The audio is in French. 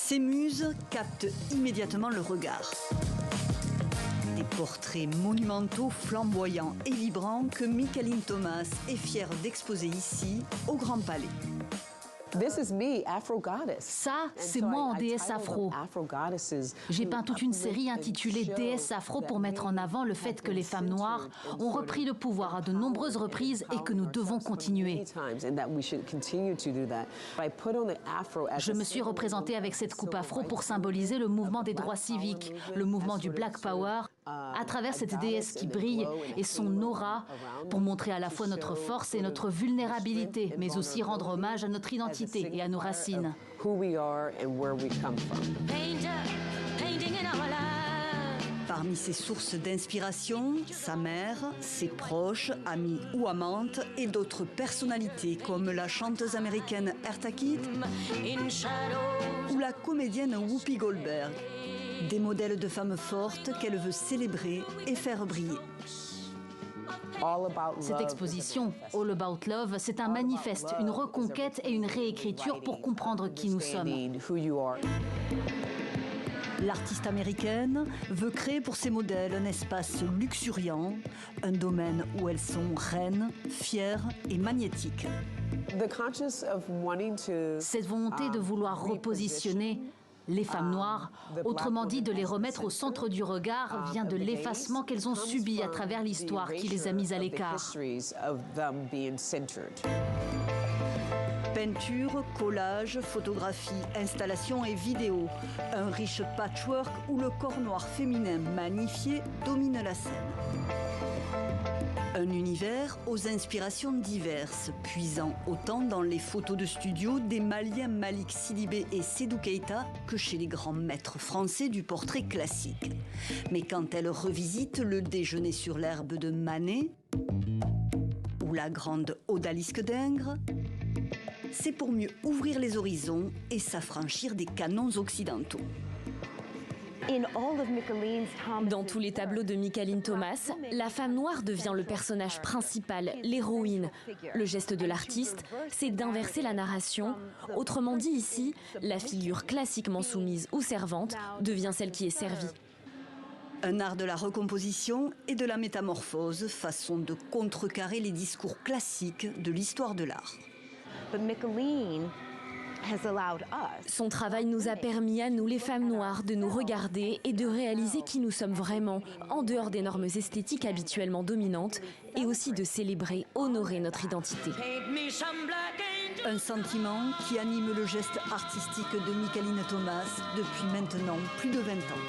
Ces muses captent immédiatement le regard. Des portraits monumentaux, flamboyants et vibrants que Mickaëline Thomas est fière d'exposer ici, au Grand Palais. Ça, c'est moi en déesse afro. J'ai peint toute une série intitulée Déesse afro pour mettre en avant le fait que les femmes noires ont repris le pouvoir à de nombreuses reprises et que nous devons continuer. Je me suis représentée avec cette coupe afro pour symboliser le mouvement des droits civiques, le mouvement du Black Power, à travers cette déesse qui brille et son aura pour montrer à la fois notre force et notre vulnérabilité, mais aussi rendre hommage à notre identité et à nos racines. Parmi ses sources d'inspiration, sa mère, ses proches, amis ou amantes et d'autres personnalités comme la chanteuse américaine Eartha Kitt ou la comédienne Whoopi Goldberg. Des modèles de femmes fortes qu'elle veut célébrer et faire briller. Cette exposition, All About Love, c'est un manifeste, une reconquête et une réécriture pour comprendre qui nous sommes. L'artiste américaine veut créer pour ses modèles un espace luxuriant, un domaine où elles sont reines, fières et magnétiques. Cette volonté de vouloir repositionner les femmes noires, autrement dit de les remettre au centre du regard, vient de l'effacement qu'elles ont subi à travers l'histoire qui les a mises à l'écart. Peinture, collage, photographie, installation et vidéo. Un riche patchwork où le corps noir féminin magnifié domine la scène. Un univers aux inspirations diverses, puisant autant dans les photos de studio des Maliens Malik Sidibé et Sédou Keïta que chez les grands maîtres français du portrait classique. Mais quand elle revisite le déjeuner sur l'herbe de Manet ou la grande Odalisque d'Ingres, c'est pour mieux ouvrir les horizons et s'affranchir des canons occidentaux. Dans tous les tableaux de Mickaëline Thomas, la femme noire devient le personnage principal, l'héroïne. Le geste de l'artiste, c'est d'inverser la narration. Autrement dit ici, la figure classiquement soumise ou servante devient celle qui est servie. Un art de la recomposition et de la métamorphose, façon de contrecarrer les discours classiques de l'histoire de l'art. Son travail nous a permis à nous, les femmes noires, de nous regarder et de réaliser qui nous sommes vraiment, en dehors des normes esthétiques habituellement dominantes, et aussi de célébrer, honorer notre identité. Un sentiment qui anime le geste artistique de Mickaëline Thomas depuis maintenant plus de 20 ans.